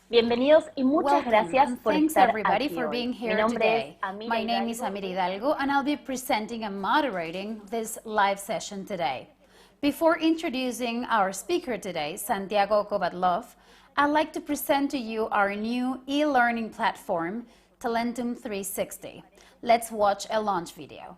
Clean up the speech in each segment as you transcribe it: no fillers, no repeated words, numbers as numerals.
Bienvenidos y muchas Welcome, gracias and por thanks estar everybody aquí for hoy. being Mi here nombre es today. Amira My name is Amira Hidalgo, and I'll be presenting and moderating this live session today. Before introducing our speaker today, Santiago Kovadloff, I'd like to present to you our new e-learning platform, Talentum 360. Let's watch a launch video.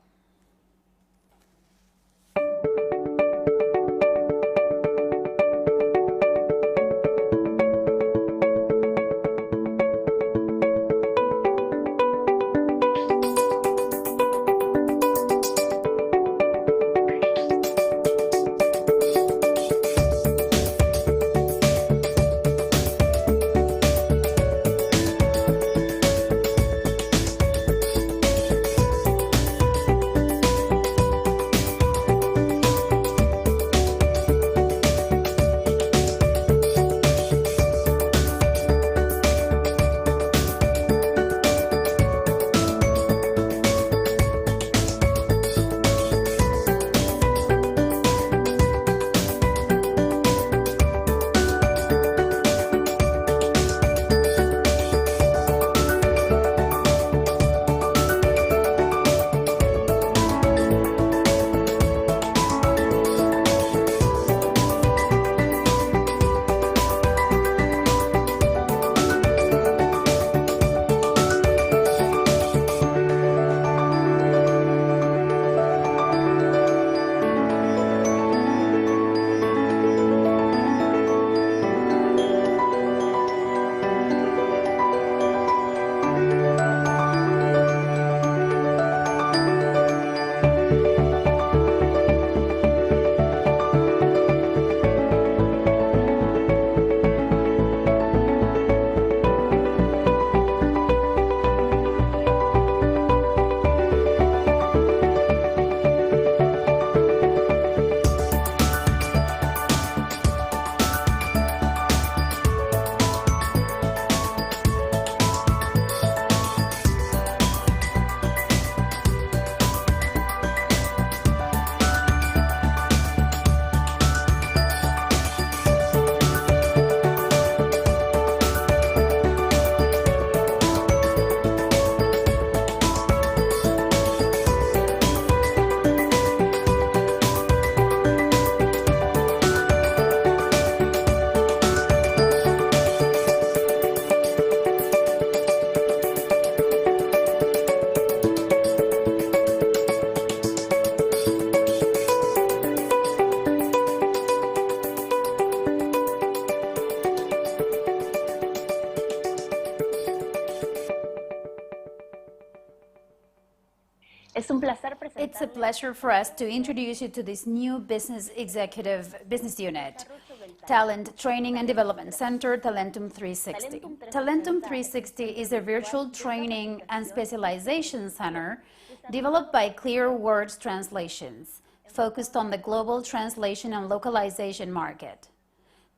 It's a pleasure for us to introduce you to this new business unit, Talent Training and Development Center, Talentum 360. Talentum 360 is a virtual training and specialization center developed by Clear Words Translations, focused on the global translation and localization market.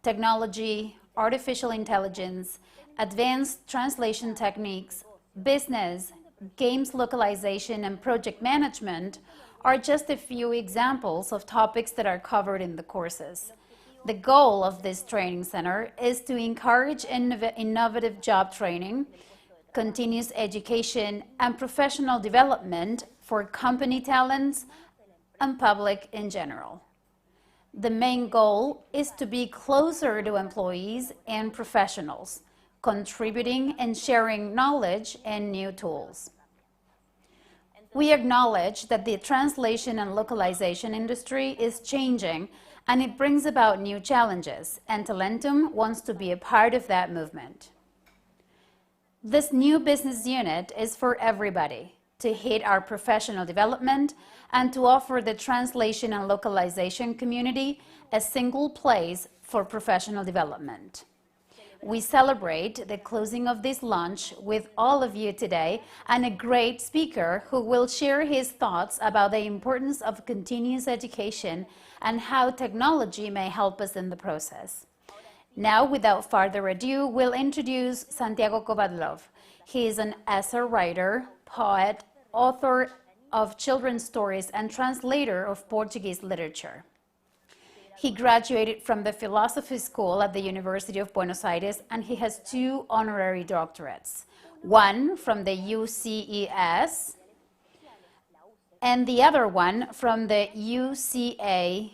Technology, artificial intelligence, advanced translation techniques, business, games localization, and project management are just a few examples of topics that are covered in the courses. The goal of this training center is to encourage innovative job training, continuous education, and professional development for company talents and public in general. The main goal is to be closer to employees and professionals, contributing and sharing knowledge and new tools. We acknowledge that the translation and localization industry is changing and it brings about new challenges, and Talentum wants to be a part of that movement. This new business unit is for everybody, to hit our professional development and to offer the translation and localization community a single place for professional development. We celebrate the closing of this launch with all of you today and a great speaker who will share his thoughts about the importance of continuous education and how technology may help us in the process. Now, without further ado, we'll introduce Santiago Kovadloff. He is an essay writer, poet, author of children's stories, and translator of Portuguese literature. He graduated from the philosophy school at the University of Buenos Aires, and he has 2 honorary doctorates, one from the UCES and the other one from the UCA-ECE.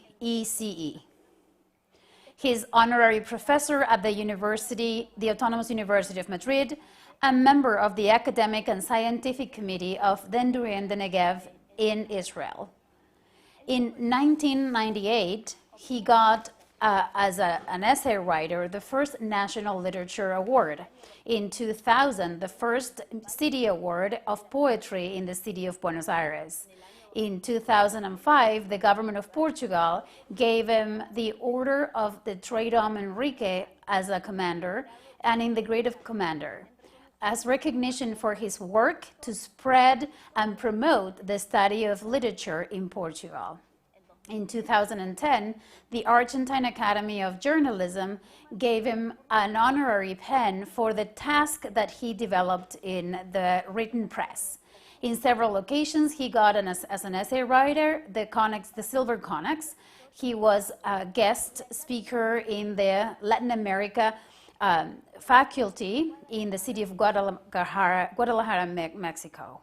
He's honorary professor at the Autonomous University of Madrid, a member of the Academic and Scientific Committee of Dendur and the Negev in Israel. In 1998, he got, as an essay writer, the first National Literature Award. In 2000, the first City Award of Poetry in the city of Buenos Aires. In 2005, the government of Portugal gave him the Order of the Trade Enrique as a commander and in the grade of commander, as recognition for his work to spread and promote the study of literature in Portugal. In 2010, the Argentine Academy of Journalism gave him an honorary pen for the task that he developed in the written press. In several occasions, he got, as an essay writer, the Silver Conex. He was a guest speaker in the Latin America faculty in the city of Guadalajara, Mexico.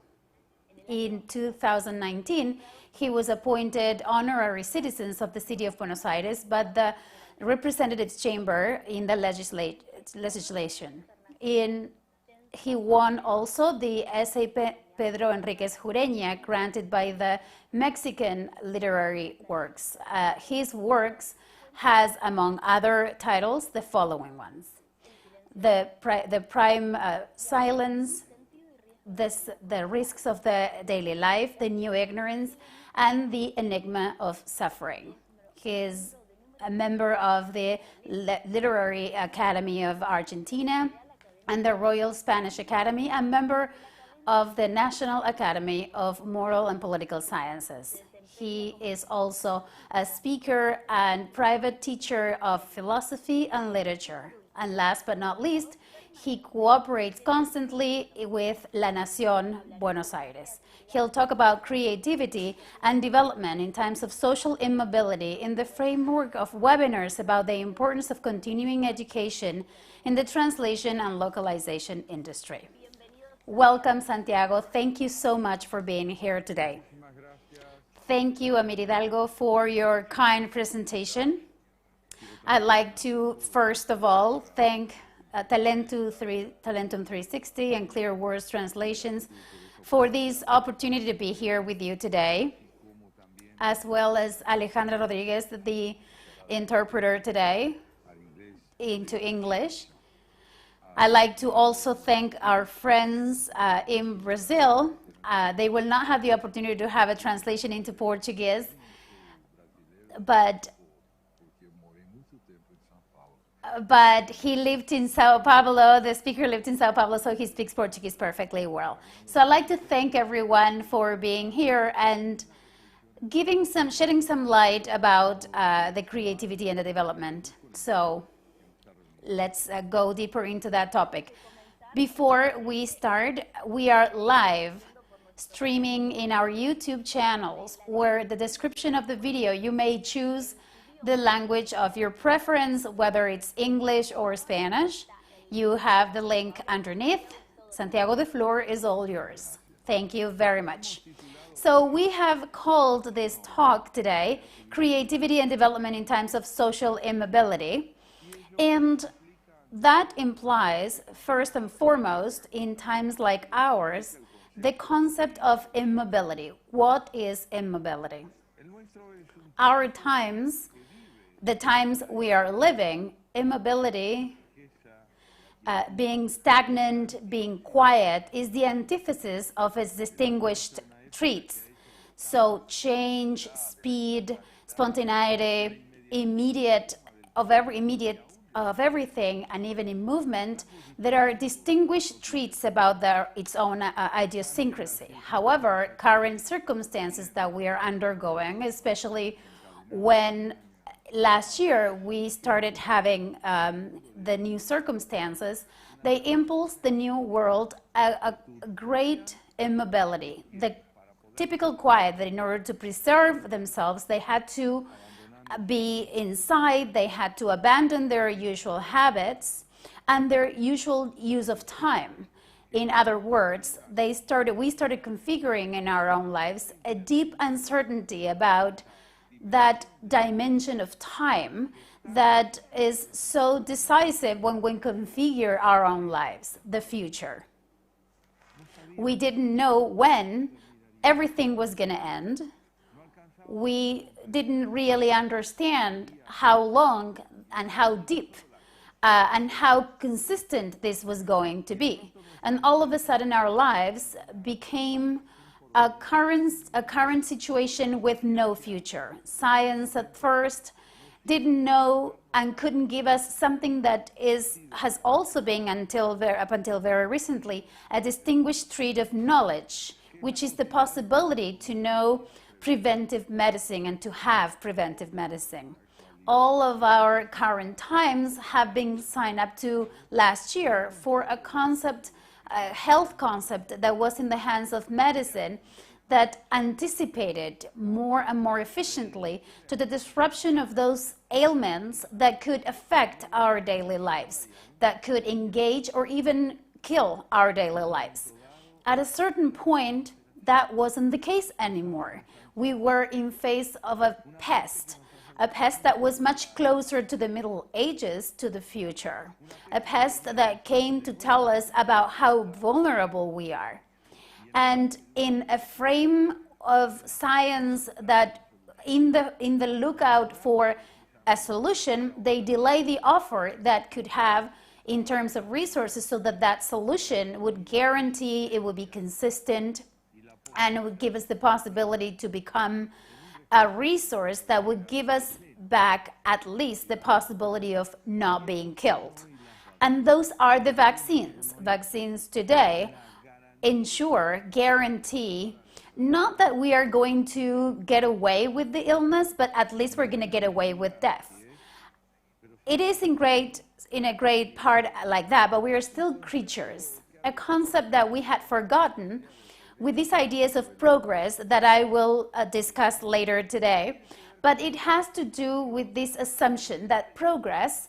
In 2019, he was appointed honorary citizen of the city of Buenos Aires, but the representatives chamber in the legislation. He won also the S.A. Pedro Enriquez Jureña granted by the Mexican Literary Works. His works has, among other titles, the following ones: The Prime Silence, The Risks of the Daily Life, The New Ignorance, and The Enigma of Suffering. He is a member of the Literary Academy of Argentina and the Royal Spanish Academy, and member of the National Academy of Moral and Political Sciences. He is also a speaker and private teacher of philosophy and literature. And last but not least, he cooperates constantly with La Nación Buenos Aires. He'll talk about creativity and development in times of social immobility in the framework of webinars about the importance of continuing education in the translation and localization industry. Welcome, Santiago. Thank you so much for being here today. Thank you, Amir Hidalgo, for your kind presentation. I'd like to, first of all, thank Talentum 360 and Clear Words Translations for this opportunity to be here with you today, as well as Alejandra Rodriguez, the interpreter today into English. I'd like to also thank our friends in Brazil. They will not have the opportunity to have a translation into Portuguese, but he lived in Sao Paulo, the speaker lived in Sao Paulo, so he speaks Portuguese perfectly well. So I'd like to thank everyone for being here and shedding some light about the creativity and the development. So let's go deeper into that topic. Before we start, we are live streaming in our YouTube channels, where the description of the video, you may choose the language of your preference, whether it's English or Spanish. You have the link underneath. Santiago, the floor is all yours. Thank you very much. So we have called this talk today, Creativity and Development in Times of Social Immobility. And that implies, first and foremost, in times like ours, the concept of immobility. What is immobility? Our times, the times we are living, immobility, being stagnant, being quiet, is the antithesis of its distinguished traits. So change, speed, spontaneity, of everything, and even in movement, there are distinguished traits about its own idiosyncrasy. However, current circumstances that we are undergoing, especially when last year we started having the new circumstances, they impulse the new world a great immobility. The typical quiet that in order to preserve themselves, they had to be inside, they had to abandon their usual habits and their usual use of time. In other words, we started configuring in our own lives a deep uncertainty about that dimension of time that is so decisive when we configure our own lives, the future. We didn't know when everything was going to end. We didn't really understand how long and how deep and how consistent this was going to be. And all of a sudden our lives became a current situation with no future. Science at first didn't know and couldn't give us something that has also been up until very recently a distinguished trait of knowledge, which is the possibility to know preventive medicine and to have preventive medicine. All of our current times have been signed up to last year for a concept, a health concept that was in the hands of medicine that anticipated more and more efficiently to the disruption of those ailments that could affect our daily lives, that could engage or even kill our daily lives. At a certain point, that wasn't the case anymore. We were in face of a pest that was much closer to the Middle Ages, to the future, a pest that came to tell us about how vulnerable we are. And in a frame of science that in the lookout for a solution, they delay the offer that could have in terms of resources so that that solution would guarantee it would be consistent and it would give us the possibility to become a resource that would give us back at least the possibility of not being killed. And those are the vaccines. Vaccines today guarantee, not that we are going to get away with the illness, but at least we're going to get away with death. It is in a great part like that, but we are still creatures, a concept that we had forgotten with these ideas of progress that I will discuss later today. But it has to do with this assumption that progress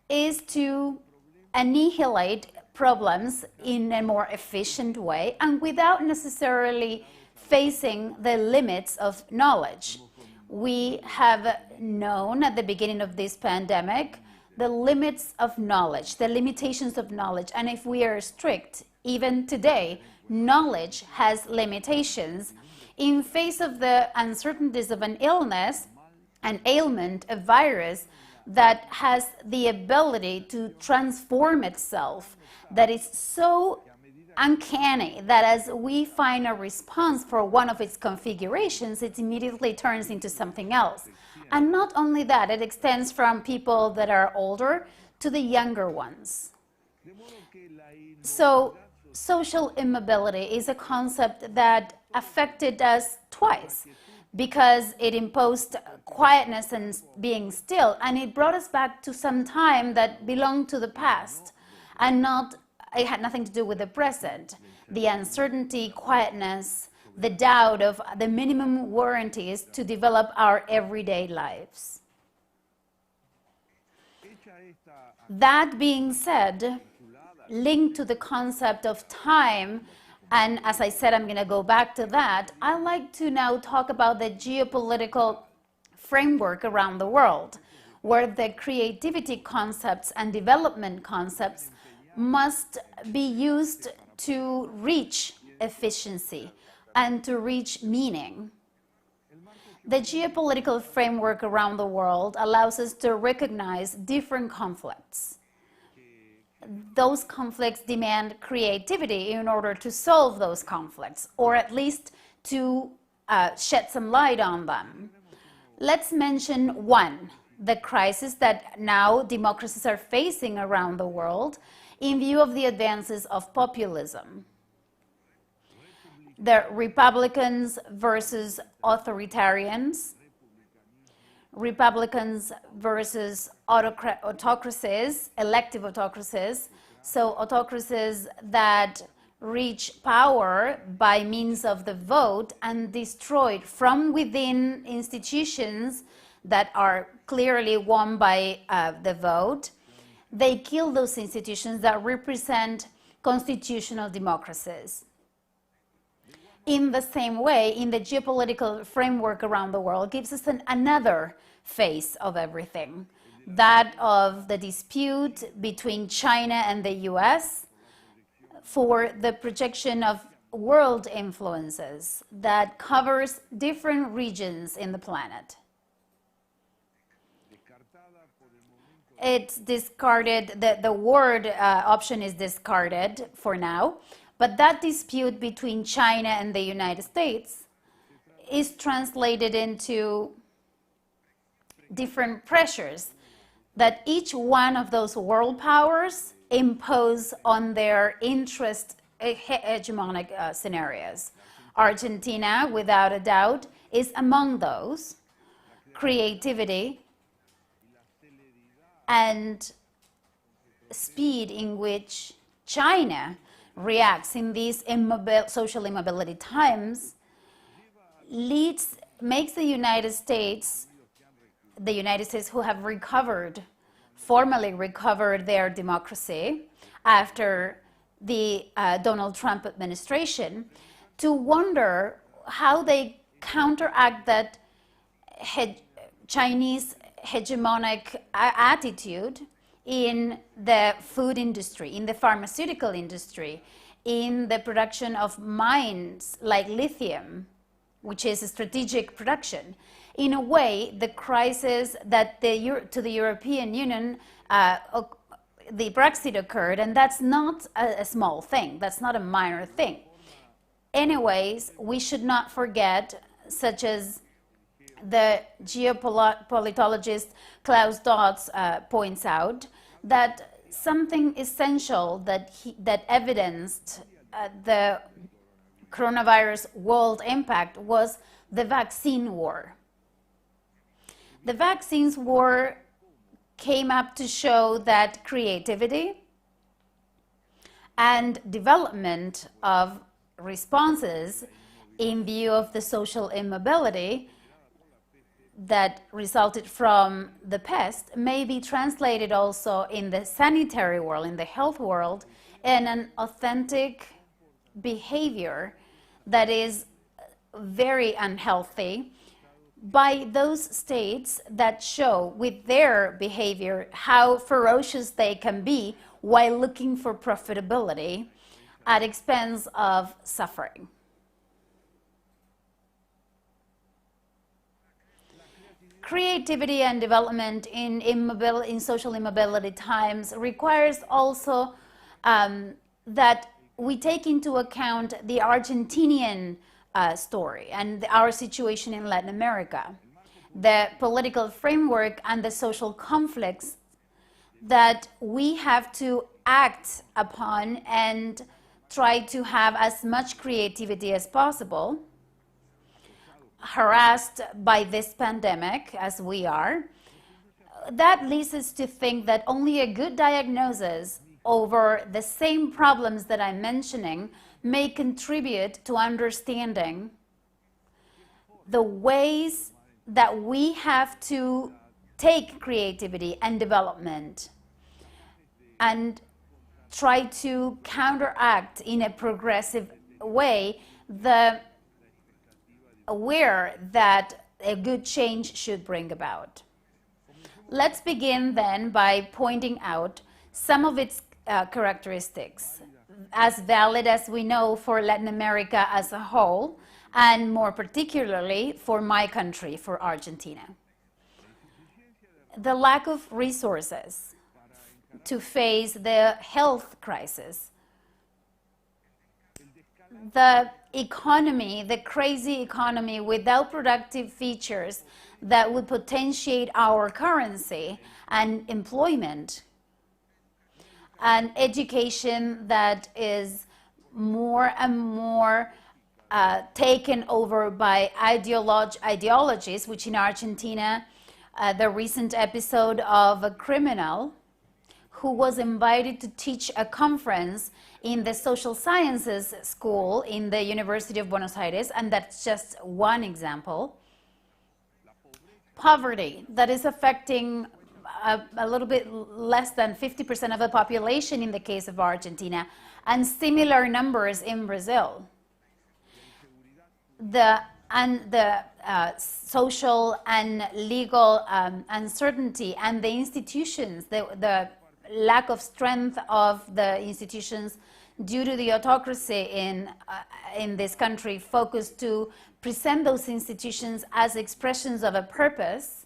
is to annihilate problems in a more efficient way and without necessarily facing the limits of knowledge. We have known at the beginning of this pandemic the limits of knowledge, the limitations of knowledge, and if we are strict, even today, knowledge has limitations. In face of the uncertainties of an illness, an ailment, a virus that has the ability to transform itself, that is so uncanny that as we find a response for one of its configurations, it immediately turns into something else. And not only that, it extends from people that are older to the younger ones. So social immobility is a concept that affected us twice because it imposed quietness and being still, and it brought us back to some time that belonged to the past and it had nothing to do with the present. The uncertainty, quietness, the doubt of the minimum warranties to develop our everyday lives. That being said, linked to the concept of time, and as I said, I'm going to go back to that, I'd like to now talk about the geopolitical framework around the world, where the creativity concepts and development concepts must be used to reach efficiency and to reach meaning. The geopolitical framework around the world allows us to recognize different conflicts. Those conflicts demand creativity in order to solve those conflicts, or at least to shed some light on them. Let's mention one, the crisis that now democracies are facing around the world in view of the advances of populism. The Republicans versus authoritarians, Republicans versus autocracies, elective autocracies, so autocracies that reach power by means of the vote and destroyed from within institutions that are clearly won by the vote. They kill those institutions that represent constitutional democracies. In the same way, in the geopolitical framework around the world, gives us another face of everything, that of the dispute between China and the US for the projection of world influences that covers different regions in the planet. It's discarded, the word option is discarded for now, but that dispute between China and the United States is translated into different pressures that each one of those world powers impose on their interest hegemonic scenarios. Argentina, without a doubt, is among those. Creativity and speed in which China reacts in these social immobility times makes the United States who have formally recovered their democracy after the Donald Trump administration, to wonder how they counteract that Chinese hegemonic attitude in the food industry, in the pharmaceutical industry, in the production of mines like lithium, which is a strategic production. In a way, the crisis that to the European Union, the Brexit occurred, and that's not a small thing, that's not a minor thing. Anyways, we should not forget, such as the geopolitologist Klaus Dodds points out, that something essential that evidenced the coronavirus world impact was the vaccine war. The vaccines war came up to show that creativity and development of responses in view of the social immobility that resulted from the pest may be translated also in the sanitary world, in the health world, in an authentic behavior that is very unhealthy by those states that show with their behavior how ferocious they can be while looking for profitability at expense of suffering. Creativity and development in social immobility times requires also that we take into account the Argentinian story and our situation in Latin America, the political framework and the social conflicts that we have to act upon and try to have as much creativity as possible, harassed by this pandemic as we are. That leads us to think that only a good diagnosis over the same problems that I'm mentioning may contribute to understanding the ways that we have to take creativity and development and try to counteract in a progressive way the aware that a good change should bring about. Let's begin then by pointing out some of its characteristics, as valid as we know for Latin America as a whole, and more particularly for my country, for Argentina. The lack of resources to face the health crisis, the economy, the crazy economy without productive features that would potentiate our currency and employment, an education that is more and more taken over by ideologies, which in Argentina, the recent episode of a criminal who was invited to teach a conference in the social sciences school in the University of Buenos Aires, and that's just one example. poverty that is affecting a little bit less than 50% of the population in the case of Argentina, and similar numbers in Brazil. The social and legal uncertainty, and the institutions, the lack of strength of the institutions due to the autocracy in this country, focused to present those institutions as expressions of a purpose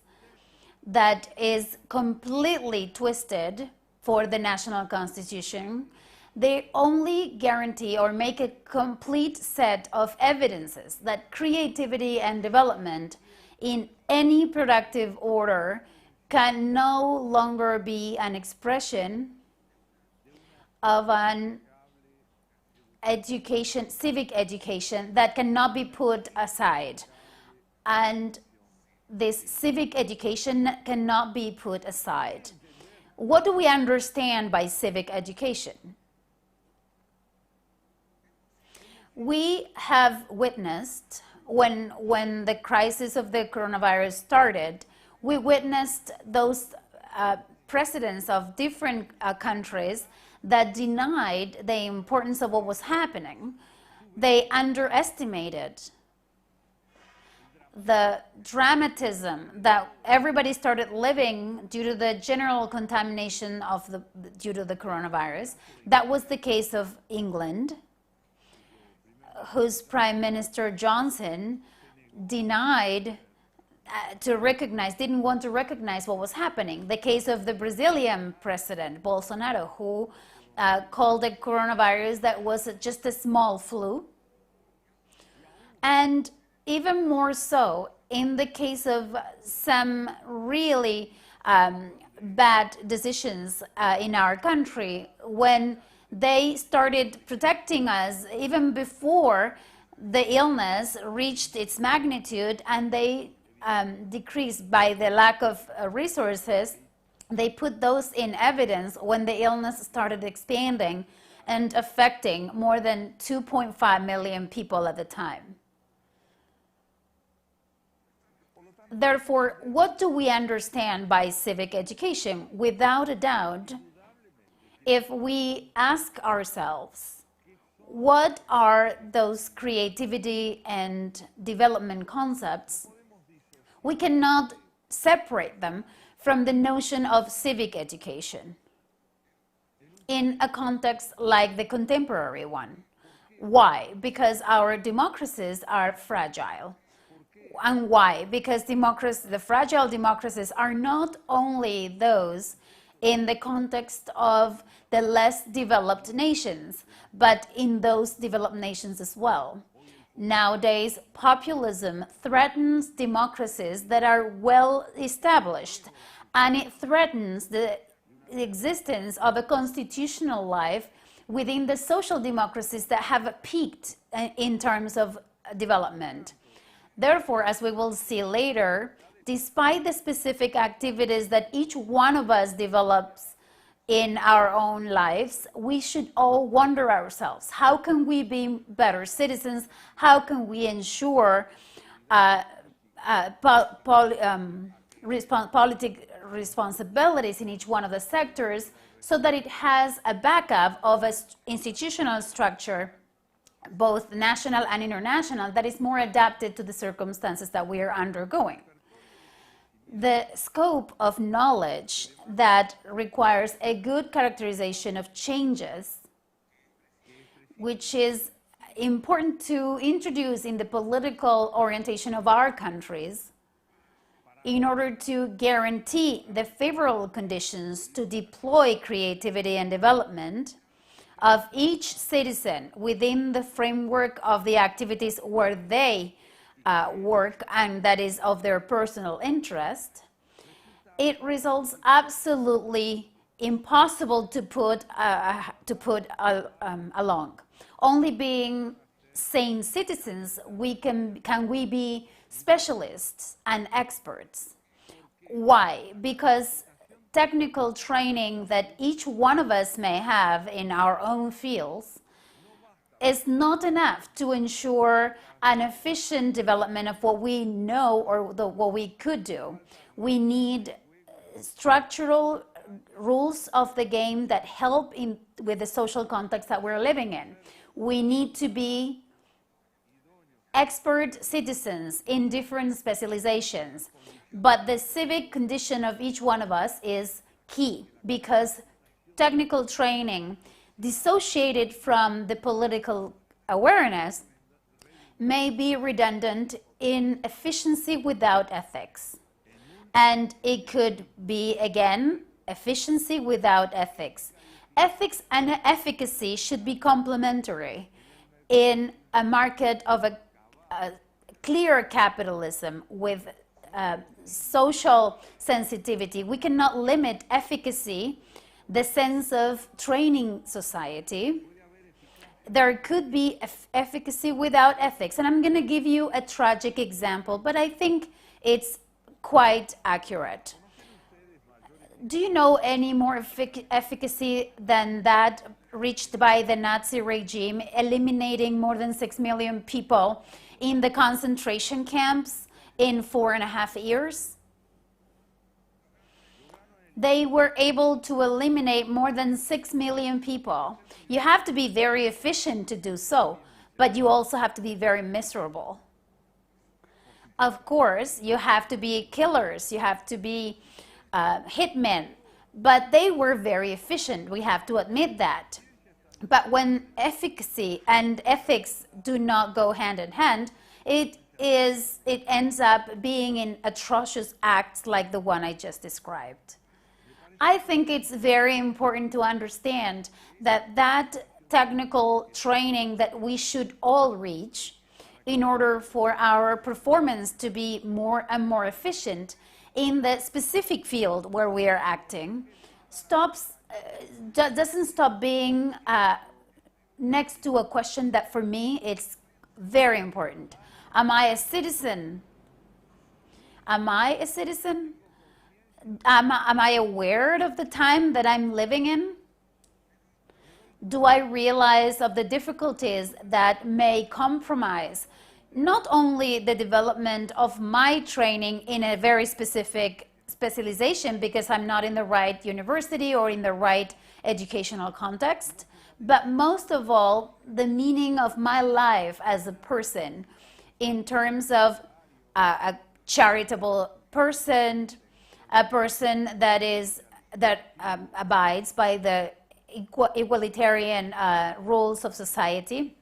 that is completely twisted for the national constitution. They only guarantee or make a complete set of evidences that creativity and development in any productive order can no longer be an expression of an education, civic education, that cannot be put aside. And this civic education cannot be put aside. What do we understand by civic education? We have witnessed, when the crisis of the coronavirus started, we witnessed those presidents of different countries that denied the importance of what was happening. They underestimated the dramatism that everybody started living due to the general contamination due to the coronavirus. That was the case of England, whose Prime Minister Johnson denied didn't want to recognize what was happening. The case of the Brazilian president, Bolsonaro, who called the coronavirus that was just a small flu. And even more so, in the case of some really bad decisions in our country, when they started protecting us even before the illness reached its magnitude, and they decreased by the lack of resources. They put those in evidence when the illness started expanding and affecting more than 2.5 million people at the time. Therefore, what do we understand by civic education? Without a doubt, if we ask ourselves, what are those creativity and development concepts, we cannot separate them from the notion of civic education in a context like the contemporary one. Why? Because our democracies are fragile. And why? Because the fragile democracies are not only those in the context of the less developed nations, but in those developed nations as well. Nowadays, populism threatens democracies that are well established, and it threatens the existence of a constitutional life within the social democracies that have peaked in terms of development. Therefore, as we will see later, despite the specific activities that each one of us develops in our own lives, we should all wonder ourselves, how can we be better citizens? How can we ensure politic responsibilities in each one of the sectors, so that it has a backup of an institutional structure, both national and international, that is more adapted to the circumstances that we are undergoing. The scope of knowledge that requires a good characterization of changes, which is important to introduce in the political orientation of our countries, in order to guarantee the favorable conditions to deploy creativity and development of each citizen within the framework of the activities where they work, and that is of their personal interest, it results absolutely impossible to put along. Only being sane citizens can we be specialists and experts. Why? Because technical training that each one of us may have in our own fields is not enough to ensure an efficient development of what we know or what we could do. We need structural rules of the game that help with the social context that we're living in. We need to be expert citizens in different specializations, but the civic condition of each one of us is key, because technical training dissociated from the political awareness may be redundant in efficiency without ethics. And it could be, again, efficiency without ethics. Ethics and efficacy should be complementary in a market of a clear capitalism with social sensitivity. We cannot limit efficacy, the sense of training society. There could be efficacy without ethics. And I'm going to give you a tragic example, but I think it's quite accurate. Do you know any more efficacy than that reached by the Nazi regime, eliminating more than 6 million people in the concentration camps in 4.5 years? They were able to eliminate more than 6 million people. You have to be very efficient to do so, but you also have to be very miserable. Of course, you have to be killers, you have to be hitmen, but they were very efficient, we have to admit that. But when efficacy and ethics do not go hand in hand, it ends up being in atrocious acts like the one I just described. I think it's very important to understand that technical training that we should all reach in order for our performance to be more and more efficient in the specific field where we are acting doesn't stop being next to a question that for me it's very important. Am I a citizen? Am I a citizen? Am I aware of the time that I'm living in? Do I realize of the difficulties that may compromise not only the development of my training in a very specific specialization because I'm not in the right university or in the right educational context, but most of all, the meaning of my life as a person in terms of a charitable person, a person that abides by the egalitarian rules of society.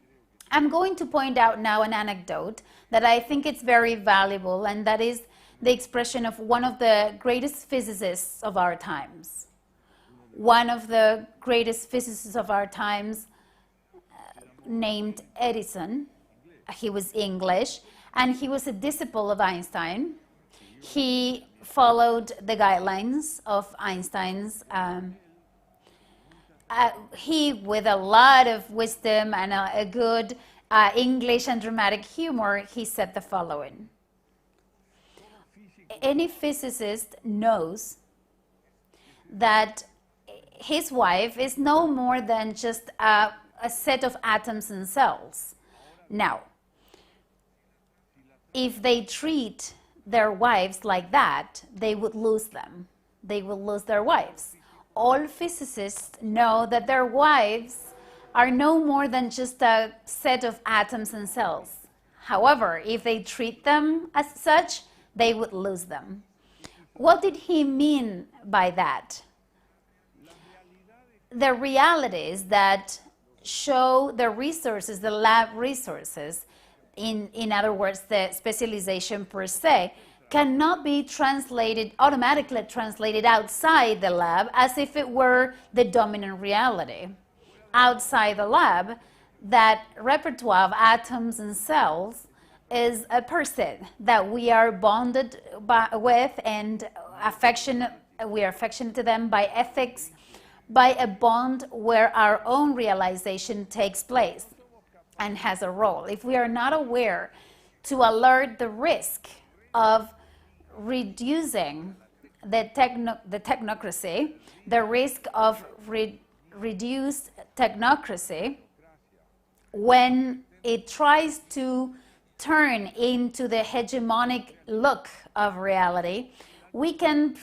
I'm going to point out now an anecdote that I think it's very valuable, and that is the expression of one of the greatest physicists of our times. One of the greatest physicists of our times, named Edison. He was English, and he was a disciple of Einstein. He followed the guidelines of Einstein's. He, with a lot of wisdom and a good English and dramatic humor, he said the following. Any physicist knows that his wife is no more than just a set of atoms and cells. Now, if they treat their wives like that, they would lose them. They would lose their wives. All physicists know that their wives are no more than just a set of atoms and cells. However, if they treat them as such, they would lose them. What did he mean by that? The realities that show the resources, the lab resources, in other words, the specialization per se, cannot be automatically translated outside the lab as if it were the dominant reality. Outside the lab, that repertoire of atoms and cells is a person that we are bonded with and we are affectionate to them by ethics, by a bond where our own realization takes place and has a role. If we are not aware to alert the risk of reducing the technocracy, the risk of reduced technocracy, when it tries to turn into the hegemonic look of reality, we can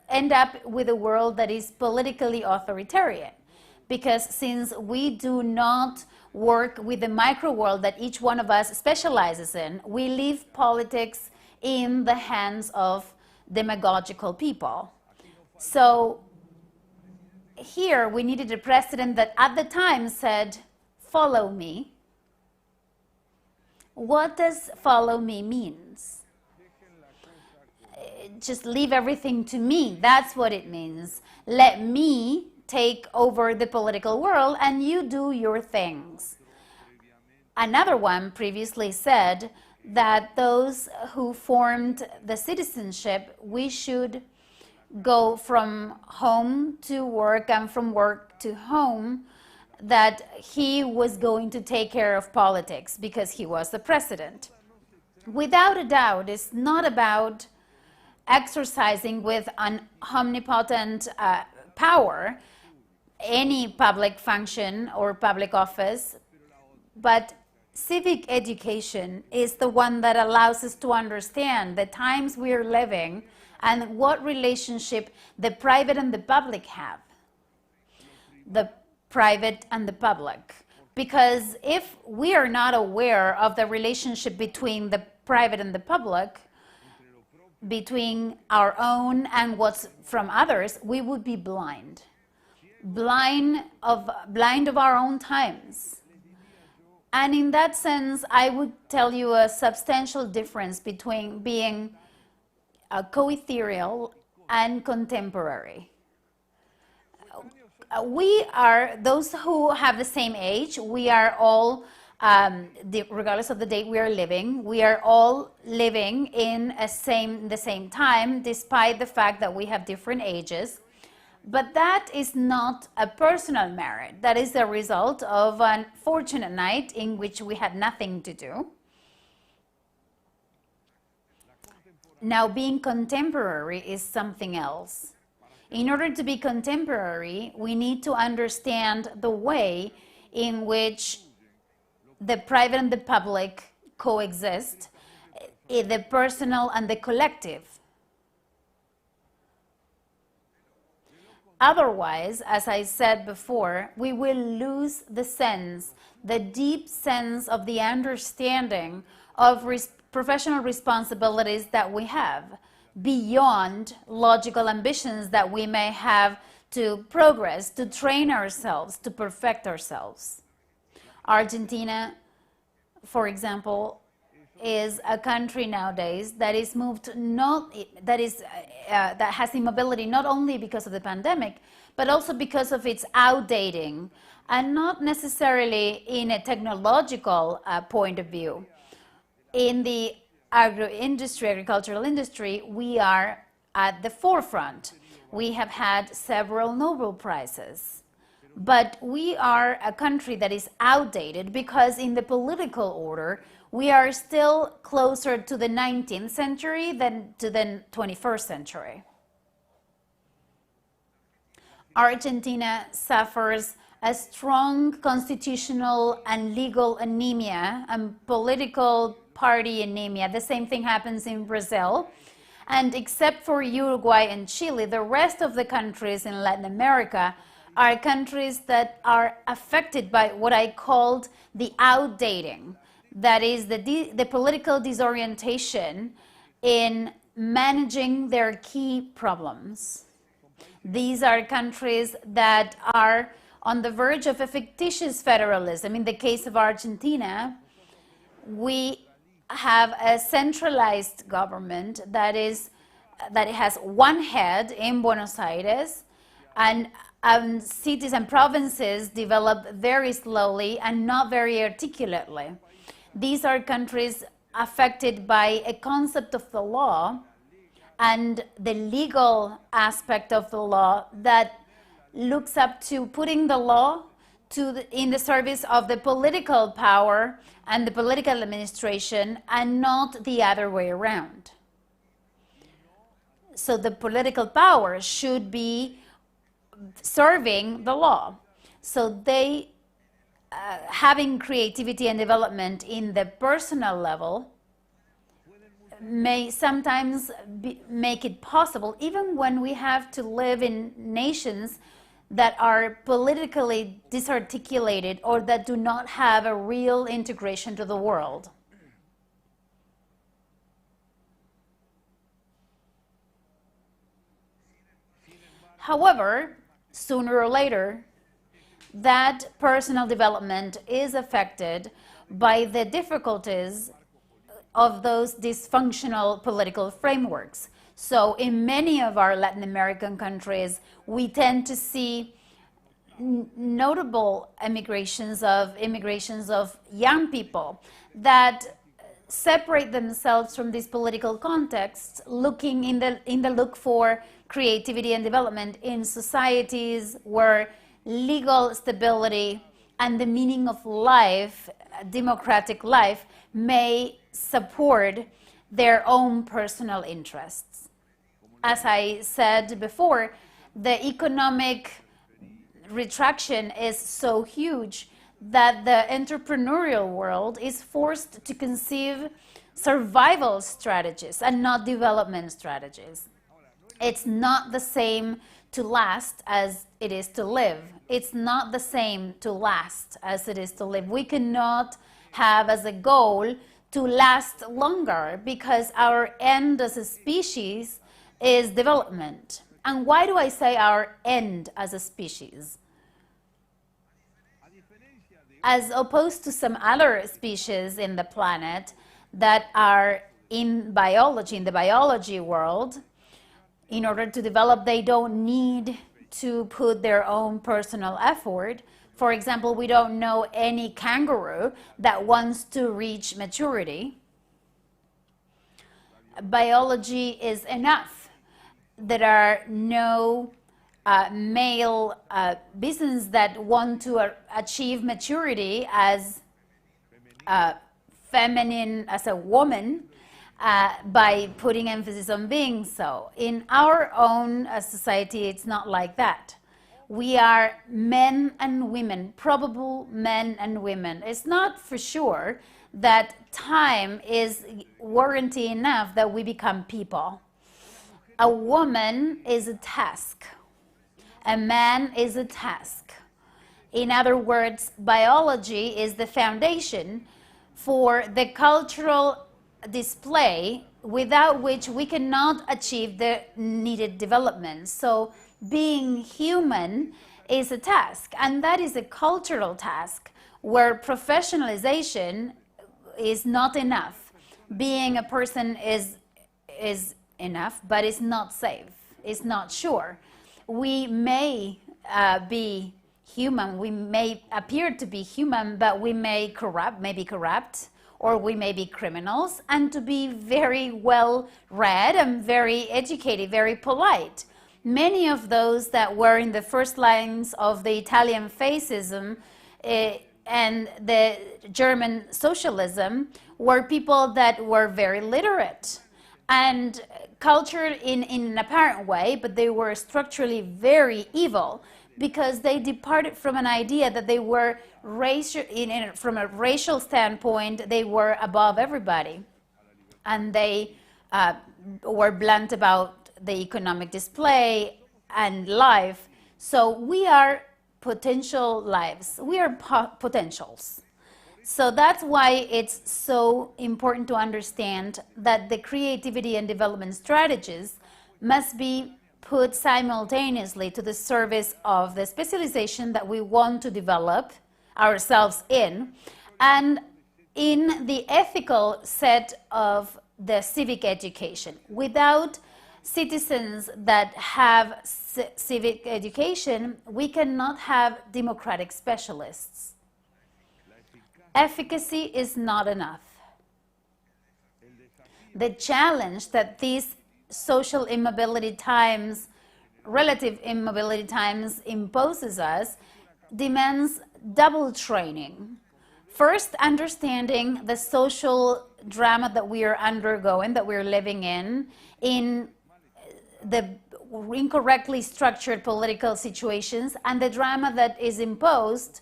end up with a world that is politically authoritarian. Because since we do not work with the micro world that each one of us specializes in, we leave politics in the hands of demagogical people. So here we needed a president that at the time said, "Follow me." What does "follow me" means? Just leave everything to me. That's what it means. Let me take over the political world and you do your things. Another one previously said that those who formed the citizenship, we should go from home to work and from work to home, that he was going to take care of politics because he was the president. Without a doubt, it's not about exercising with an omnipotent power any public function or public office, but civic education is the one that allows us to understand the times we are living and what relationship the private and the public have. The private and the public. Because if we are not aware of the relationship between the private and the public, between our own and what's from others, we would be blind. Blind of our own times. And in that sense, I would tell you a substantial difference between being co-ethereal and contemporary. We are, those who have the same age, we are all, regardless of the date we are living, we are all living in the same time, despite the fact that we have different ages. But that is not a personal merit. That is the result of an fortunate night in which we had nothing to do. Now, being contemporary is something else. In order to be contemporary, we need to understand the way in which the private and the public coexist, the personal and the collective. Otherwise, as I said before, we will lose the sense, the deep sense of the understanding of professional responsibilities that we have, beyond logical ambitions that we may have to progress, to train ourselves, to perfect ourselves. Argentina, for example, is a country nowadays that is that has immobility not only because of the pandemic, but also because of its outdating, and not necessarily in a technological point of view. In the agricultural industry, we are at the forefront. We have had several Nobel Prizes. But we are a country that is outdated because in the political order, we are still closer to the 19th century than to the 21st century. Argentina suffers a strong constitutional and legal anemia and political party anemia. The same thing happens in Brazil. And except for Uruguay and Chile, the rest of the countries in Latin America are countries that are affected by what I called the outdating. That is the political disorientation in managing their key problems. These are countries that are on the verge of a fictitious federalism. In the case of Argentina, we have a centralized government that has one head in Buenos Aires, and cities and provinces develop very slowly and not very articulately. These are countries affected by a concept of the law and the legal aspect of the law that looks up to putting the law in the service of the political power and the political administration, and not the other way around. So the political power should be serving the law. So they having creativity and development in the personal level may sometimes make it possible, even when we have to live in nations that are politically disarticulated or that do not have a real integration to the world. However, sooner or later, that personal development is affected by the difficulties of those dysfunctional political frameworks. So in many of our Latin American countries, we tend to see notable immigrations of young people that separate themselves from these political contexts, looking in the look for creativity and development in societies where legal stability and the meaning of life, democratic life, may support their own personal interests. As I said before, the economic retraction is so huge that the entrepreneurial world is forced to conceive survival strategies and not development strategies. It's not the same to last as it is to live. It's not the same to last as it is to live. We cannot have as a goal to last longer because our end as a species is development. And why do I say our end as a species? As opposed to some other species in the planet that are in biology, in the biology world, in order to develop, they don't need to put their own personal effort. For example, we don't know any kangaroo that wants to reach maturity. Biology is enough. There are no male beings that want to achieve maturity as feminine, as a woman, by putting emphasis on being so. In our own society, it's not like that. We are men and women, probable men and women. It's not for sure that time is warranty enough that we become people. A woman is a task. A man is a task. In other words, biology is the foundation for the cultural display without which we cannot achieve the needed development. So being human is a task, and that is a cultural task where professionalization is not enough. Being a person is enough, but it's not safe, it's not sure. We may be human, we may appear to be human, but we may be corrupt, or we may be criminals, and to be very well read and very educated, very polite. Many of those that were in the first lines of the Italian fascism and the German socialism were people that were very literate and cultured in an apparent way, but they were structurally very evil because they departed from an idea that they were from a racial standpoint, they were above everybody. And they were blunt about the economic display and life. So we are potential lives. We are potentials. So that's why it's so important to understand that the creativity and development strategies must be put simultaneously to the service of the specialization that we want to develop ourselves in, and in the ethical set of the civic education. Without citizens that have civic education, we cannot have democratic specialists. Efficacy is not enough. The challenge that these social immobility times, relative immobility times imposes us demands double training. First, understanding the social drama that we are undergoing, that we're living in the incorrectly structured political situations, and the drama that is imposed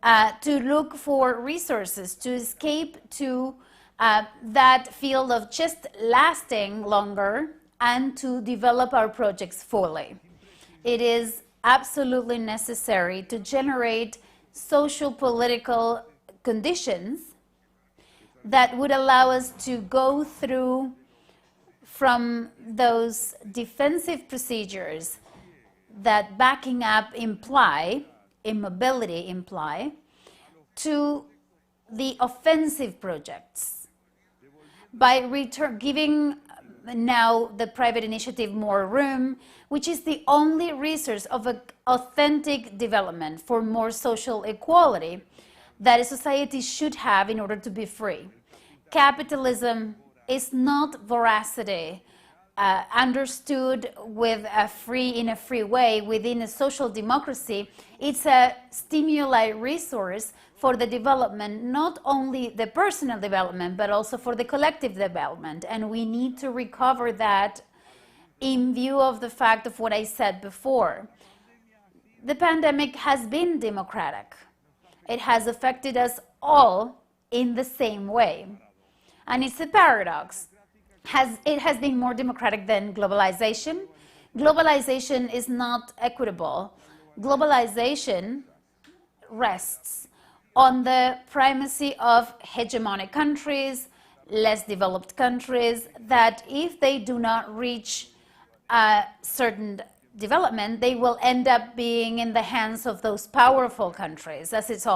to look for resources, to escape to that field of just lasting longer and to develop our projects fully. It is absolutely necessary to generate social political conditions that would allow us to go through from those defensive procedures that backing up imply, immobility imply, to the offensive projects. By giving now the private initiative more room, which is the only resource of authentic development for more social equality that a society should have in order to be free. Capitalism is not voracity, understood with in a free way within a social democracy. It's a stimuli resource for the development, not only the personal development, but also for the collective development. And we need to recover that in view of the fact of what I said before. The pandemic has been democratic. It has affected us all in the same way. And it's a paradox. It has been more democratic than globalization. Globalization is not equitable. Globalization rests on the primacy of hegemonic countries, less developed countries, that if they do not reach a certain development, they will end up being in the hands of those powerful countries, as it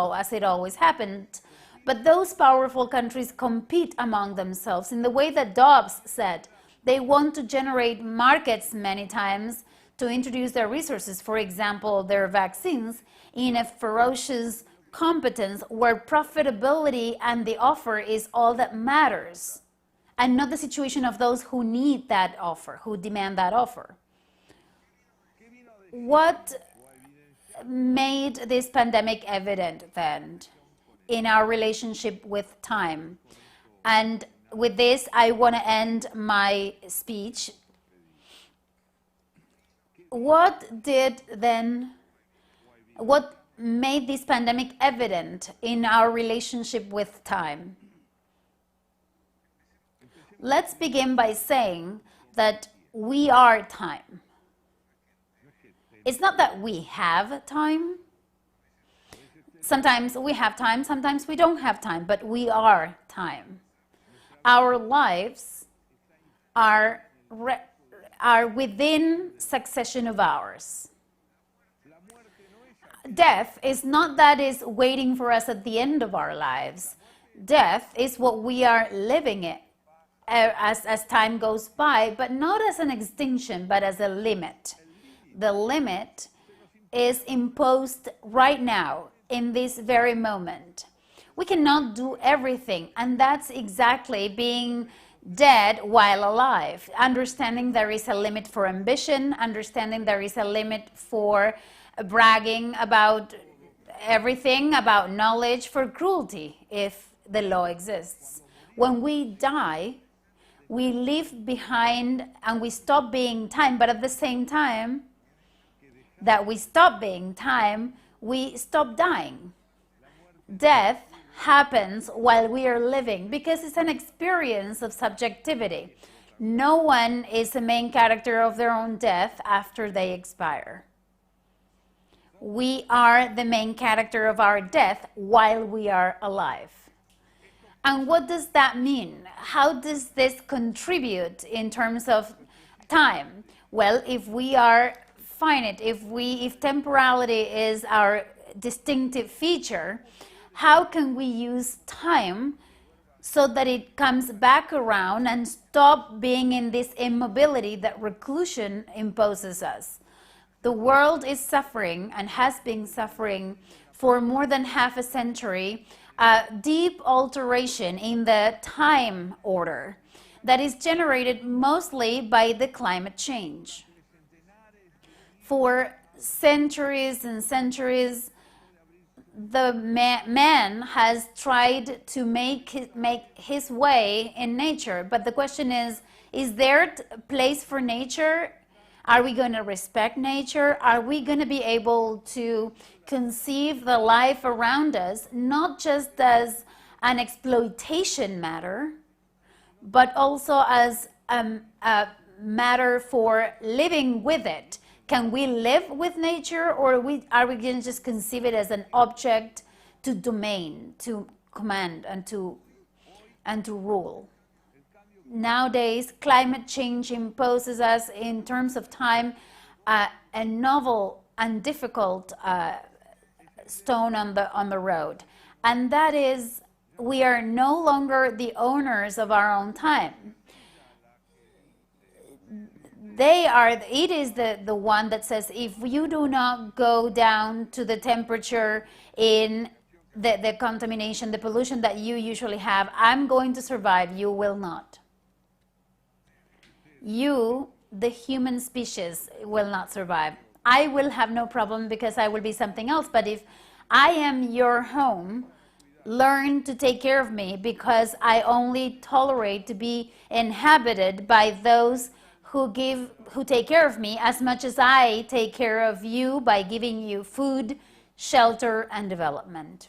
always happened. But those powerful countries compete among themselves in the way that Dobbs said. They want to generate markets many times to introduce their resources, for example, their vaccines, in a ferocious competence where profitability and the offer is all that matters, and not the situation of those who need that offer, who demand that offer. What made this pandemic evident then in our relationship with time? And with this, I want to end my speech. What made this pandemic evident in our relationship with time? Let's begin by saying that we are time. It's not that we have time. Sometimes we have time, sometimes we don't have time, but we are time. Our lives are within succession of hours. Death is not that is waiting for us at the end of our lives. Death is what we are living it as time goes by, but not as an extinction, but as a limit. The limit is imposed right now, in this very moment. We cannot do everything, and that's exactly being dead while alive. Understanding there is a limit for ambition, understanding there is a limit for bragging about everything, about knowledge, for cruelty, if the law exists. When we die, we leave behind and we stop being time, but at the same time that we stop being time, we stop dying. Death happens while we are living because it's an experience of subjectivity. No one is the main character of their own death after they expire. We are the main character of our death while we are alive. And what does that mean? How does this contribute in terms of time? Well, if we are finite, if temporality is our distinctive feature, how can we use time so that it comes back around and stop being in this immobility that reclusion imposes us? The world is suffering and has been suffering for more than half a century, a deep alteration in the time order that is generated mostly by the climate change. For centuries and centuries, the man has tried to make his way in nature. But the question is there a place for nature Are we going to respect nature? Are we going to be able to conceive the life around us not just as an exploitation matter, but also as a matter for living with it? Can we live with nature, or are we going to just conceive it as an object to domain, to command, and to rule? Nowadays, climate change imposes us, in terms of time, a novel and difficult stone on the road, and that is, we are no longer the owners of our own time. It is the one that says, if you do not go down to the temperature in the contamination, the pollution that you usually have, I'm going to survive, you will not. You, the human species, will not survive. I will have no problem because I will be something else, but if I am your home, learn to take care of me, because I only tolerate to be inhabited by those who take care of me as much as I take care of you by giving you food, shelter, and development.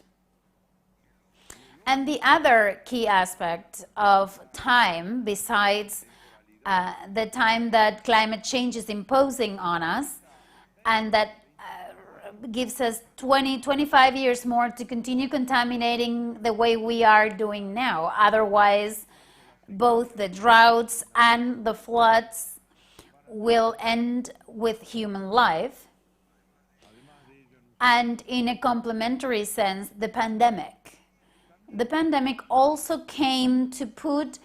And the other key aspect of time, besides the time that climate change is imposing on us, and that gives us 25 years more to continue contaminating the way we are doing now. Otherwise, both the droughts and the floods will end with human life. And in a complementary sense, the pandemic. The pandemic also came to put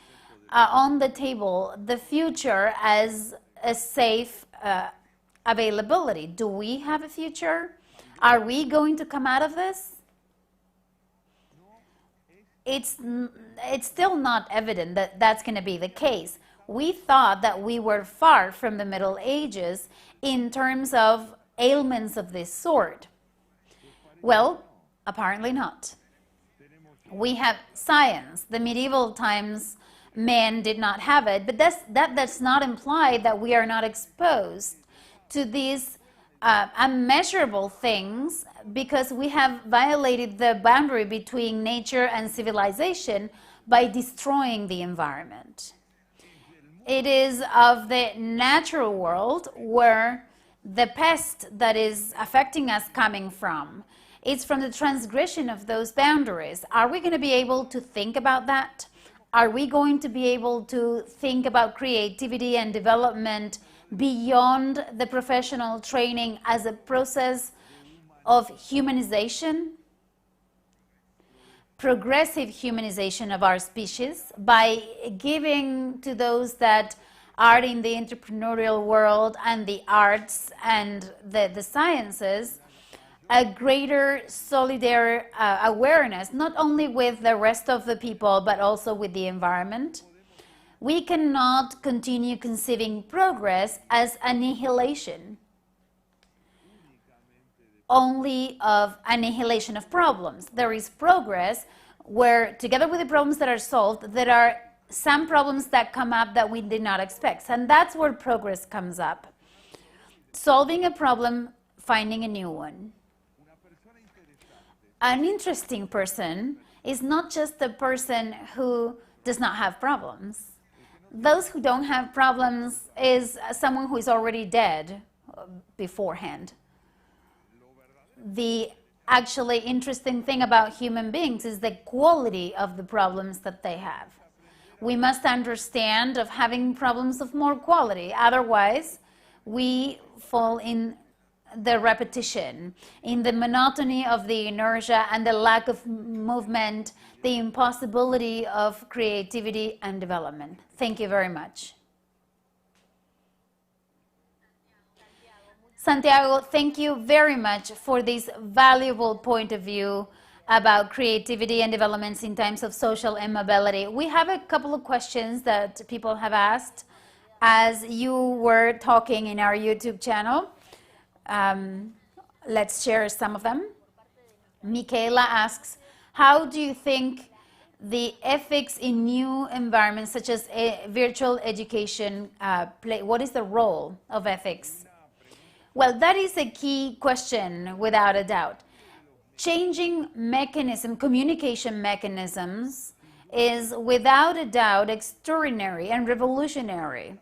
on the table the future as a safe availability. Do we have a future? Are we going to come out of this? It's still not evident that that's going to be the case. We thought that we were far from the Middle Ages in terms of ailments of this sort. Well, apparently not. We have science. The medieval times, men did not have it, but that does not imply that we are not exposed to these unmeasurable things, because we have violated the boundary between nature and civilization by destroying the environment. It is of the natural world where the pest that is affecting us coming from. It's from the transgression of those boundaries. Are we going to be able to think about that? Are we going to be able to think about creativity and development beyond the professional training as a process of humanization? Progressive humanization of our species, by giving to those that are in the entrepreneurial world and the arts and the sciences a greater solidary awareness, not only with the rest of the people, but also with the environment. We cannot continue conceiving progress as annihilation, only of annihilation of problems. There is progress where, together with the problems that are solved, there are some problems that come up that we did not expect. And that's where progress comes up. Solving a problem, finding a new one. An interesting person is not just the person who does not have problems. Those who don't have problems is someone who is already dead beforehand. The actually interesting thing about human beings is the quality of the problems that they have. We must understand of having problems of more quality. Otherwise, we fall in the repetition, in the monotony of the inertia and the lack of movement, the impossibility of creativity and development. Thank you very much. Santiago, thank you very much for this valuable point of view about creativity and developments in times of social immobility. We have a couple of questions that people have asked as you were talking in our YouTube channel. Let's share some of them. Michaela asks, how do you think the ethics in new environments such as virtual education play? What is the role of ethics? Well, that is a key question without a doubt. Changing communication mechanisms is without a doubt extraordinary and revolutionary,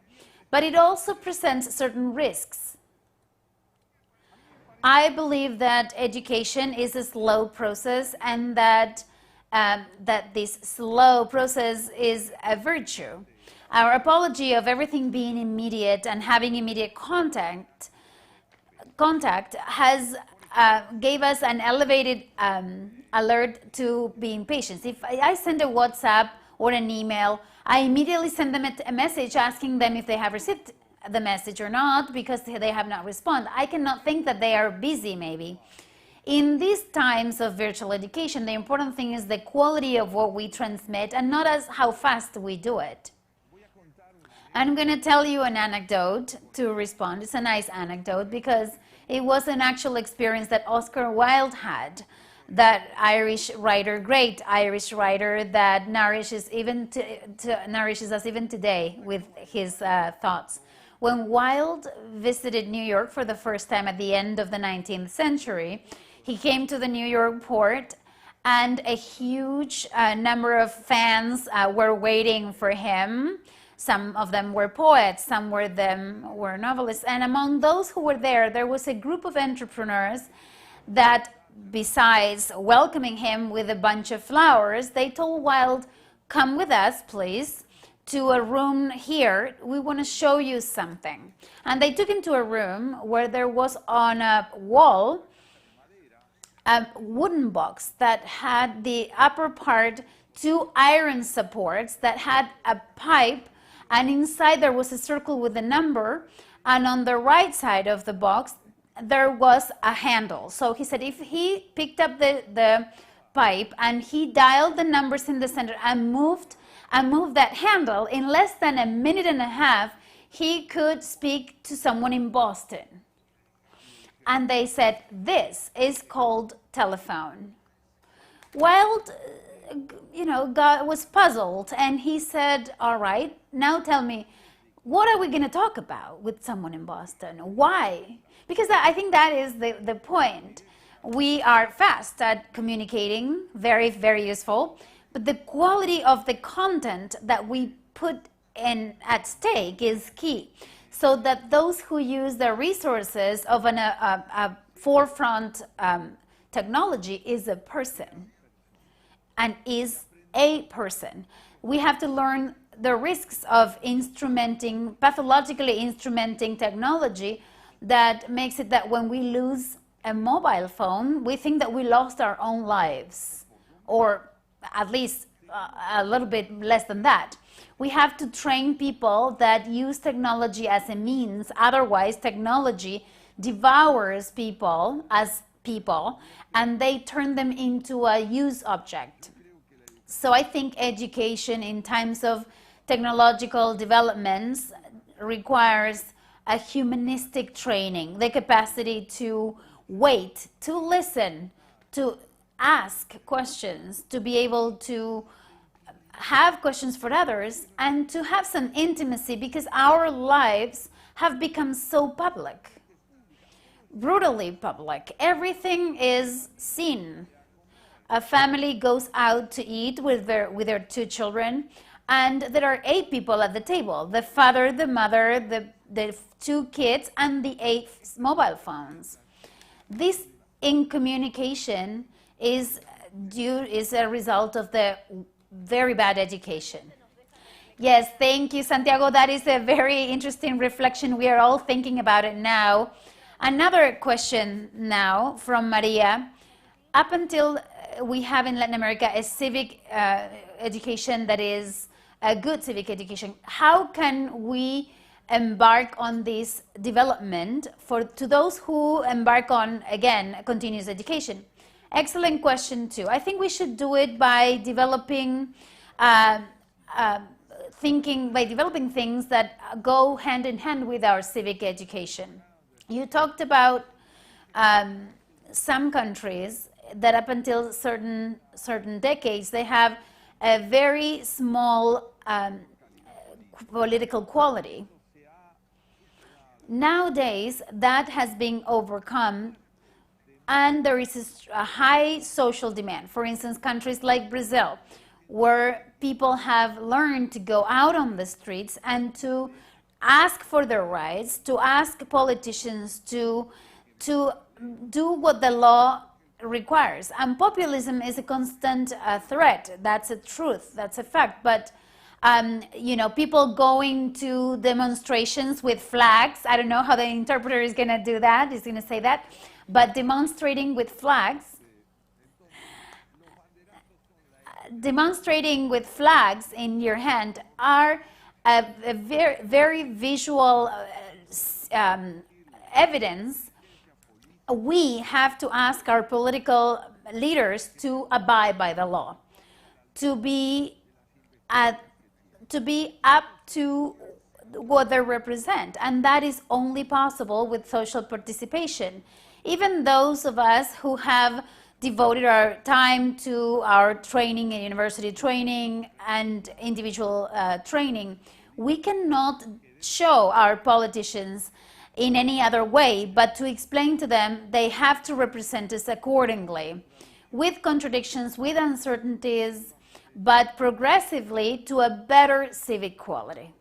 but it also presents certain risks. I believe that education is a slow process, and that this slow process is a virtue. Our apology of everything being immediate and having immediate contact has gave us an elevated alert to being patient. If I send a WhatsApp or an email, I immediately send them a message asking them if they have received the message or not, because they have not responded. I cannot think that they are busy maybe. In these times of virtual education, the important thing is the quality of what we transmit and not as how fast we do it. I'm going to tell you an anecdote to respond. It's a nice anecdote because it was an actual experience that Oscar Wilde had, that Irish writer, great Irish writer that nourishes us even today with his thoughts. When Wilde visited New York for the first time at the end of the 19th century, he came to the New York port, and a huge number of fans were waiting for him. Some of them were poets, some of them were novelists, and among those who were there, there was a group of entrepreneurs that, besides welcoming him with a bunch of flowers, they told Wilde, "Come with us, please, to a room here. We want to show you something." And they took him to a room where there was on a wall a wooden box that had the upper part 2 iron supports that had a pipe, and inside there was a circle with a number, and on the right side of the box there was a handle. So he said if he picked up the pipe and he dialed the numbers in the center and moved that handle, in less than a minute and a half he could speak to someone in Boston. And they said, this is called telephone. Wilde, was puzzled, and he said, all right, now tell me, what are we going to talk about with someone in Boston? Why? Because I think that is the point. We are fast at communicating, very, very useful, but the quality of the content that we put in at stake is key, so that those who use the resources of a forefront technology is a person, and is a person. We have to learn the risks of pathologically instrumenting technology that makes it that when we lose a mobile phone, we think that we lost our own lives, or at least a little bit less than that. We have to train people that use technology as a means. Otherwise, technology devours people as people, and they turn them into a use object. So I think education in times of technological developments requires a humanistic training, the capacity to wait, to listen, to ask questions, to be able to have questions for others, and to have some intimacy, because our lives have become so public, brutally public. Everything is seen. A family goes out to eat with their 2 children, and there are 8 people at the table: the father, the mother, the 2 kids, and the 8 mobile phones. This incommunication is a result of the very bad education. Yes, thank you, Santiago. That is a very interesting reflection. We are all thinking about it now. Another question now from Maria. Up until we have in Latin America a civic education that is a good civic education, how can we embark on this development to those who embark on, again, continuous education? Excellent question too. I think we should do it by developing things that go hand in hand with our civic education. You talked about some countries that up until certain decades, they have a very small political quality. Nowadays, that has been overcome, and there is a high social demand. For instance, countries like Brazil, where people have learned to go out on the streets and to ask for their rights, to ask politicians to do what the law requires. And populism is a constant threat. That's a truth, that's a fact. But you know, people going to demonstrations with flags. I don't know how the interpreter is going to do that, is going to say that, but demonstrating with flags in your hand are a very, very visual evidence. We have to ask our political leaders to abide by the law, to be up to what they represent, and that is only possible with social participation. Even those of us who have devoted our time to our training and university training and individual training, we cannot show our politicians in any other way but to explain to them they have to represent us accordingly, with contradictions, with uncertainties, but progressively to a better civic quality.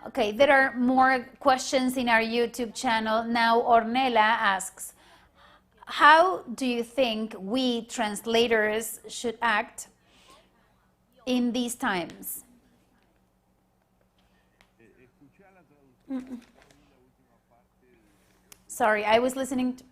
Okay, there are more questions in our YouTube channel. Now Ornella asks, how do you think we translators should act in these times? Sorry, I was listening to...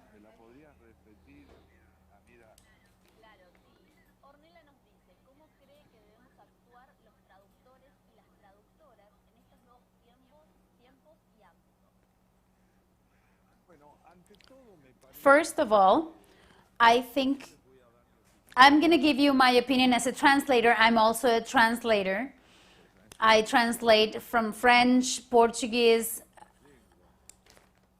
First of all, I think I'm going to give you my opinion as a translator. I'm also a translator. I translate from French, Portuguese.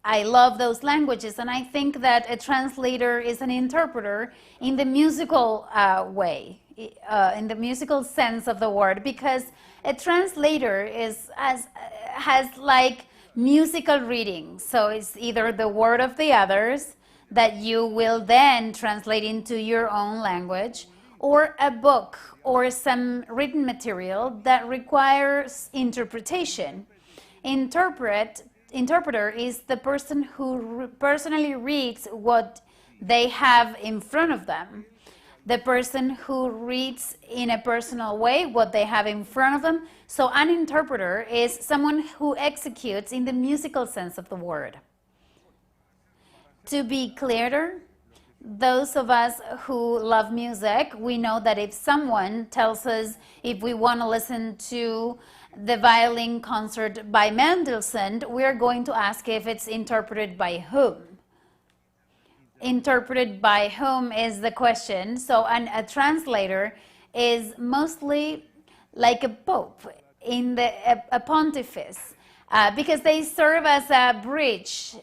I love those languages, and I think that a translator is an interpreter in the musical way, in the musical sense of the word, because a translator has like musical reading. So it's either the word of the others that you will then translate into your own language, or a book or some written material that requires interpretation. Interpreter is the person who personally reads what they have in front of them. The person who reads in a personal way what they have in front of them. So an interpreter is someone who executes in the musical sense of the word. To be clearer, those of us who love music, we know that if someone tells us if we want to listen to the violin concert by Mendelssohn, we're going to ask if it's interpreted by whom. Interpreted by whom is the question. So a translator is mostly like a pope, a pontifice, because they serve as a bridge,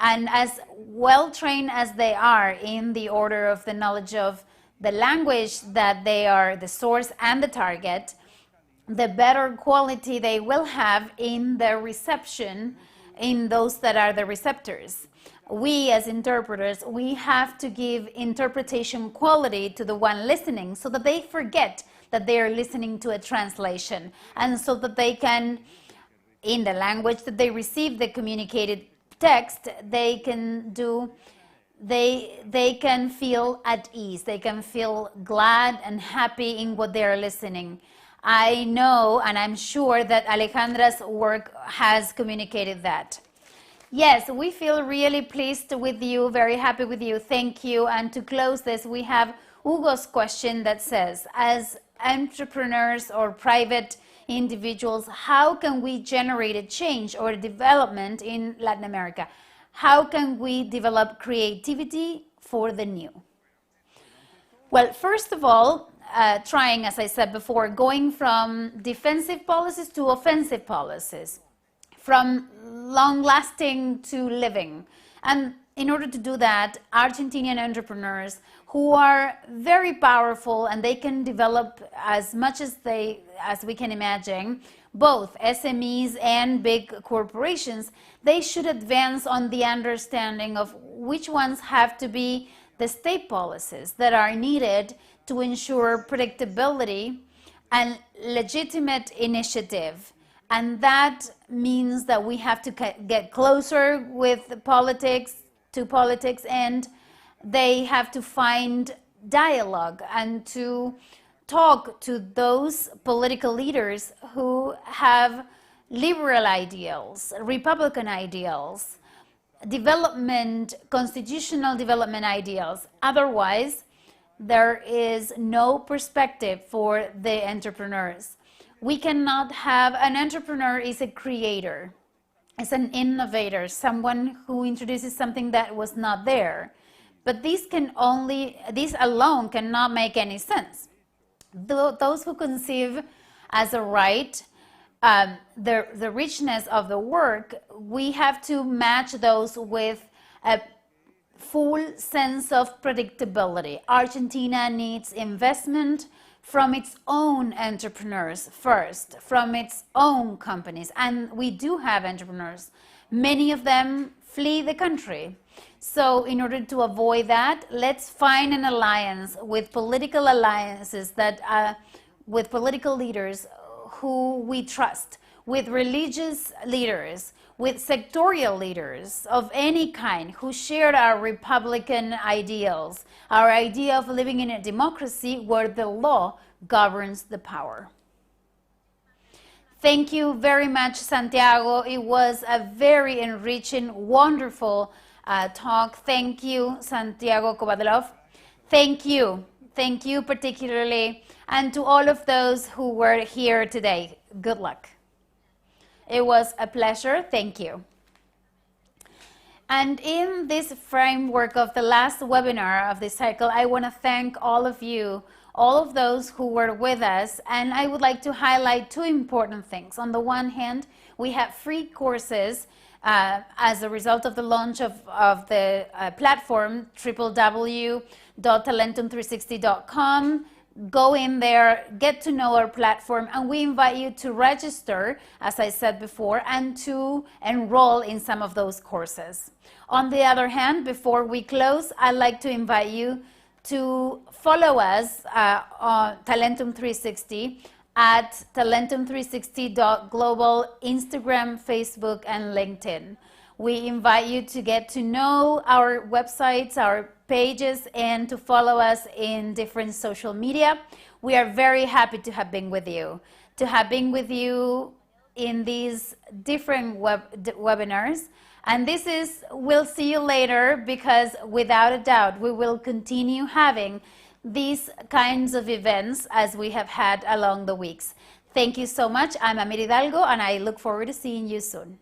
and as well trained as they are in the order of the knowledge of the language that they are the source and the target, the better quality they will have in the reception in those that are the receptors. We as interpreters, we have to give interpretation quality to the one listening so that they forget that they are listening to a translation, and so that they can, in the language that they receive the communicated text, they can feel at ease, they can feel glad and happy in what they are listening. I know, and I'm sure that Alejandra's work has communicated that. Yes, we feel really pleased with you, very happy with you. Thank you. And to close this, we have Hugo's question that says, as entrepreneurs or private individuals, how can we generate a change or a development in Latin America? How can we develop creativity for the new? Well, first of all, trying, as I said before, going from defensive policies to offensive policies, from long-lasting to living. And in order to do that, Argentinian entrepreneurs who are very powerful, and they can develop as much as we can imagine, both SMEs and big corporations. They should advance on the understanding of which ones have to be the state policies that are needed to ensure predictability and legitimate initiative. And that means that we have to get closer with politics, and they have to find dialogue and to talk to those political leaders who have liberal ideals, Republican ideals, constitutional development ideals. Otherwise, there is no perspective for the entrepreneurs. We cannot have an entrepreneur is a creator, is an innovator, someone who introduces something that was not there. But these alone cannot make any sense. Those who conceive as a right the richness of the work, we have to match those with a full sense of predictability. Argentina needs investment from its own entrepreneurs first, from its own companies. And we do have entrepreneurs. Many of them flee the country. So in order to avoid that, let's find an alliance with political alliances with political leaders who we trust, with religious leaders, with sectorial leaders of any kind who shared our Republican ideals, our idea of living in a democracy where the law governs the power. Thank you very much, Santiago. It was a very enriching, wonderful talk. Thank you, Santiago Kovadloff. Thank you. Thank you particularly. And to all of those who were here today, good luck. It was a pleasure. Thank you. And in this framework of the last webinar of this cycle, I want to thank all of you, all of those who were with us. And I would like to highlight two important things. On the one hand, we have free courses as a result of the launch of the platform, www.talentum360.com. Go in there, get to know our platform, and we invite you to register, as I said before, and to enroll in some of those courses. On the other hand, before we close, I'd like to invite you to follow us on Talentum 360 at talentum360.global, Instagram, Facebook, and LinkedIn. We invite you to get to know our websites, our pages, and to follow us in different social media. We are very happy to have been with you, in these different webinars. And we'll see you later, because without a doubt, we will continue having these kinds of events as we have had along the weeks. Thank you so much. I'm Amir Hidalgo, and I look forward to seeing you soon.